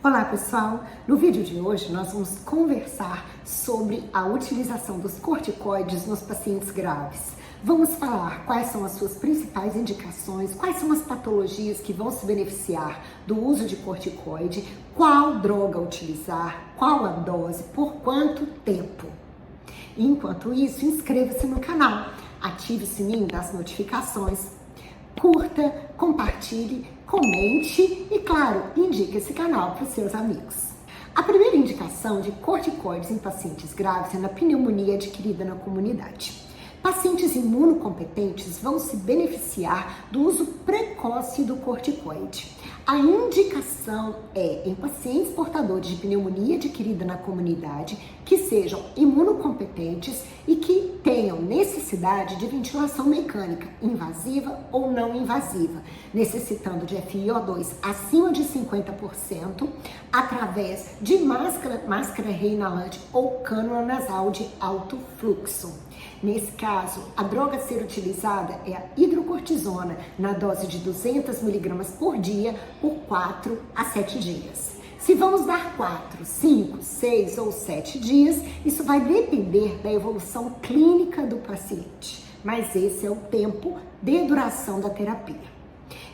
Olá pessoal, no vídeo de hoje nós vamos conversar sobre a utilização dos corticoides nos pacientes graves. Vamos falar quais são as suas principais indicações, quais são as patologias que vão se beneficiar do uso de corticoide, qual droga utilizar, qual a dose, por quanto tempo. Enquanto isso, inscreva-se no canal, ative o sininho das notificações, curta, compartilhe, comente e, claro, indique esse canal para os seus amigos. A primeira indicação de corticoides em pacientes graves é na pneumonia adquirida na comunidade. Pacientes imunocompetentes vão se beneficiar do uso precoce do corticoide. A indicação é em pacientes portadores de pneumonia adquirida na comunidade que sejam imunocompetentes e que tenham necessidade de ventilação mecânica invasiva ou não invasiva, necessitando de FiO2 acima de 50% através de máscara reinalante ou cânula nasal de alto fluxo. Nesse caso, a droga a ser utilizada é a hidrocortisona na dose de 200 mg por dia por 4 a 7 dias. Se vamos dar 4, 5, 6 ou 7 dias, isso vai depender da evolução clínica do paciente, mas esse é o tempo de duração da terapia.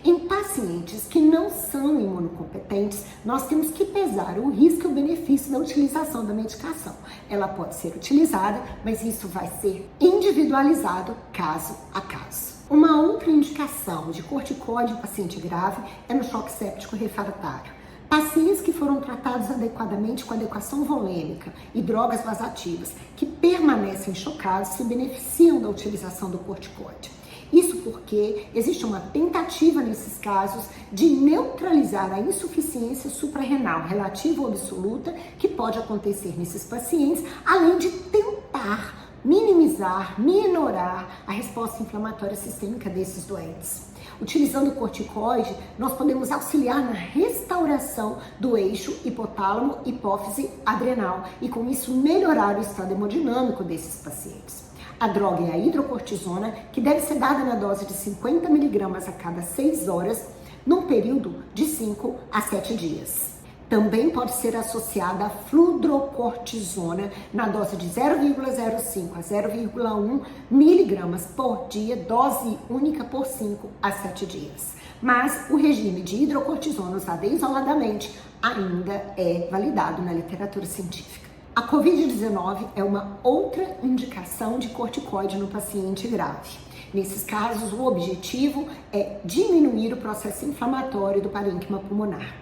Em pacientes que não são imunocompetentes, nós temos que pesar o risco e o benefício da utilização da medicação. Ela pode ser utilizada, mas isso vai ser individualizado caso a caso. Uma outra indicação de corticoide em paciente grave é no choque séptico refratário. Pacientes que foram tratados adequadamente com adequação volêmica e drogas vasativas que permanecem chocados se beneficiam da utilização do corticoide. Isso porque existe uma tentativa nesses casos de neutralizar a insuficiência suprarrenal relativa ou absoluta que pode acontecer nesses pacientes, além de tentar minimizar, minorar a resposta inflamatória sistêmica desses doentes. Utilizando o corticoide, nós podemos auxiliar na restauração do eixo hipotálamo-hipófise-adrenal e com isso melhorar o estado hemodinâmico desses pacientes. A droga é a hidrocortisona, que deve ser dada na dose de 50 mg a cada 6 horas, num período de 5 a 7 dias. Também pode ser associada a fludrocortisona na dose de 0,05 a 0,1 mg por dia, dose única por 5 a 7 dias. Mas o regime de hidrocortisona usado isoladamente ainda é validado na literatura científica. A Covid-19 é uma outra indicação de corticoide no paciente grave. Nesses casos, o objetivo é diminuir o processo inflamatório do parênquima pulmonar.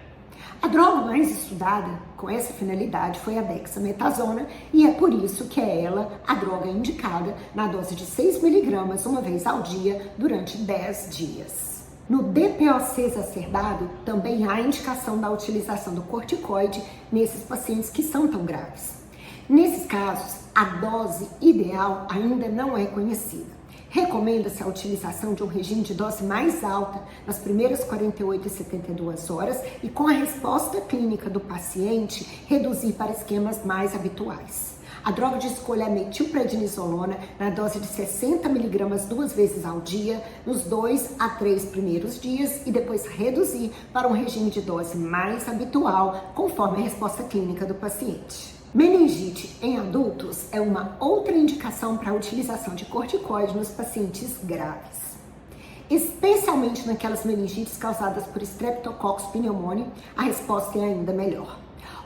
A droga mais estudada com essa finalidade foi a dexametasona e é por isso que é ela a droga indicada na dose de 6 mg uma vez ao dia durante 10 dias. No DPOC exacerbado, também há indicação da utilização do corticoide nesses pacientes que são tão graves. Nesses casos, a dose ideal ainda não é conhecida. Recomenda-se a utilização de um regime de dose mais alta nas primeiras 48 e 72 horas e, com a resposta clínica do paciente, reduzir para esquemas mais habituais. A droga de escolha é a metilprednisolona na dose de 60 mg 2 vezes ao dia, nos 2 a 3 primeiros dias e depois reduzir para um regime de dose mais habitual, conforme a resposta clínica do paciente. Meningite em adultos é uma outra indicação para a utilização de corticoide nos pacientes graves. Especialmente naquelas meningites causadas por Streptococcus pneumoniae, a resposta é ainda melhor.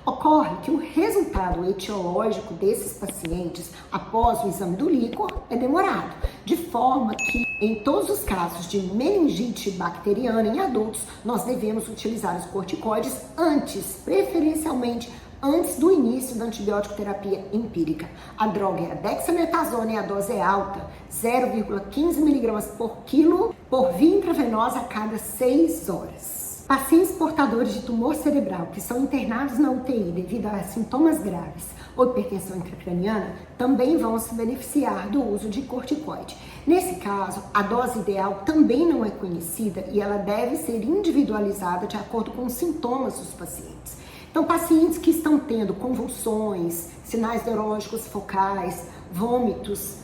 Ocorre que o resultado etiológico desses pacientes após o exame do líquor é demorado, de forma que em todos os casos de meningite bacteriana em adultos, nós devemos utilizar os corticoides antes, preferencialmente antes do início da antibiótico terapia empírica. A droga é a dexametasona e a dose é alta, 0,15 mg por quilo por via intravenosa a cada 6 horas. Pacientes portadores de tumor cerebral que são internados na UTI devido a sintomas graves ou hipertensão intracraniana também vão se beneficiar do uso de corticoide. Nesse caso, a dose ideal também não é conhecida e ela deve ser individualizada de acordo com os sintomas dos pacientes. Então, pacientes que estão tendo convulsões, sinais neurológicos focais, vômitos,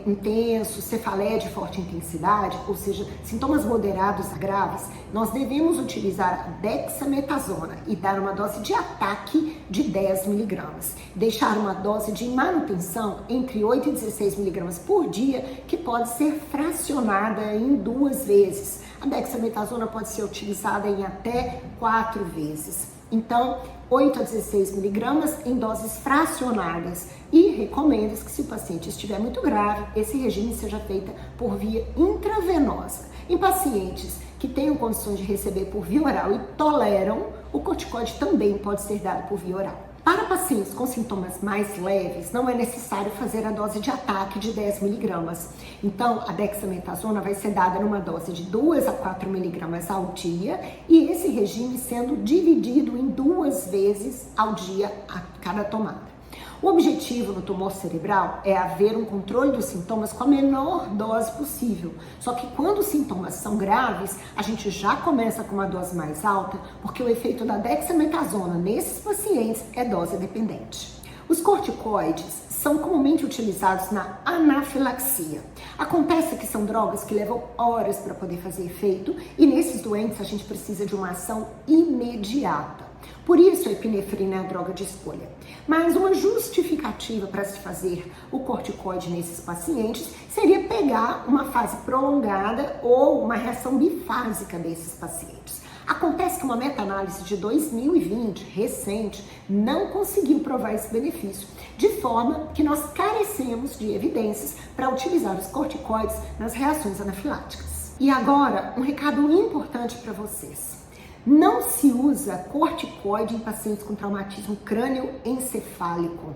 intenso, cefaleia de forte intensidade, ou seja, sintomas moderados a graves, nós devemos utilizar a dexametasona e dar uma dose de ataque de 10 miligramas. Deixar uma dose de manutenção entre 8 e 16 miligramas por dia, que pode ser fracionada em 2 vezes. A dexametasona pode ser utilizada em até 4 vezes. Então, 8 a 16 miligramas em doses fracionadas, e recomenda que, se o paciente estiver muito grave, esse regime seja feito por via intravenosa. Em pacientes que tenham condições de receber por via oral e toleram, o corticoide também pode ser dado por via oral. Para pacientes com sintomas mais leves, não é necessário fazer a dose de ataque de 10 miligramas. Então, a dexametasona vai ser dada numa dose de 2 a 4 miligramas ao dia, e esse regime sendo dividido em 2 vezes ao dia a cada tomada. O objetivo no tumor cerebral é haver um controle dos sintomas com a menor dose possível. Só que quando os sintomas são graves, a gente já começa com uma dose mais alta, porque o efeito da dexametasona nesses pacientes é dose dependente. Os corticoides são comumente utilizados na anafilaxia. Acontece que são drogas que levam horas para poder fazer efeito, e nesses doentes a gente precisa de uma ação imediata. Por isso, a epinefrina é a droga de escolha. Mas uma justificativa para se fazer o corticoide nesses pacientes seria pegar uma fase prolongada ou uma reação bifásica desses pacientes. Acontece que uma meta-análise de 2020, recente, não conseguiu provar esse benefício, de forma que nós carecemos de evidências para utilizar os corticoides nas reações anafiláticas. E agora, um recado importante para vocês. Não se usa corticoide em pacientes com traumatismo crânioencefálico.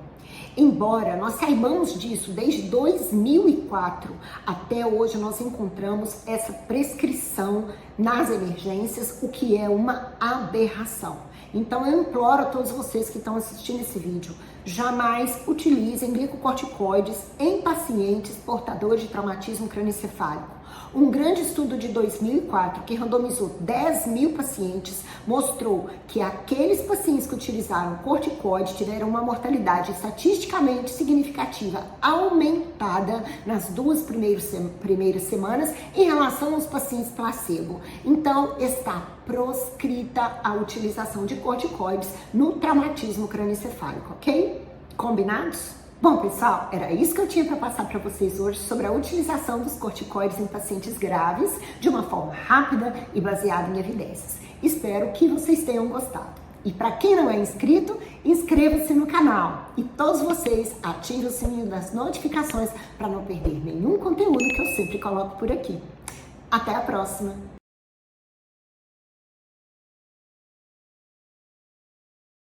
Embora nós saibamos disso desde 2004, até hoje nós encontramos essa prescrição nas emergências, o que é uma aberração. Então eu imploro a todos vocês que estão assistindo esse vídeo, jamais utilizem glicocorticoides em pacientes portadores de traumatismo crânioencefálico. Um grande estudo de 2004, que randomizou 10 mil pacientes, mostrou que aqueles pacientes que utilizaram corticoide tiveram uma mortalidade estatisticamente significativa aumentada nas 2 primeiras semanas em relação aos pacientes placebo. Então, está proscrita a utilização de corticoides no traumatismo crânioencefálico, ok? Combinados? Bom, pessoal, era isso que eu tinha para passar para vocês hoje sobre a utilização dos corticoides em pacientes graves de uma forma rápida e baseada em evidências. Espero que vocês tenham gostado. E para quem não é inscrito, inscreva-se no canal. E todos vocês ativem o sininho das notificações para não perder nenhum conteúdo que eu sempre coloco por aqui. Até a próxima!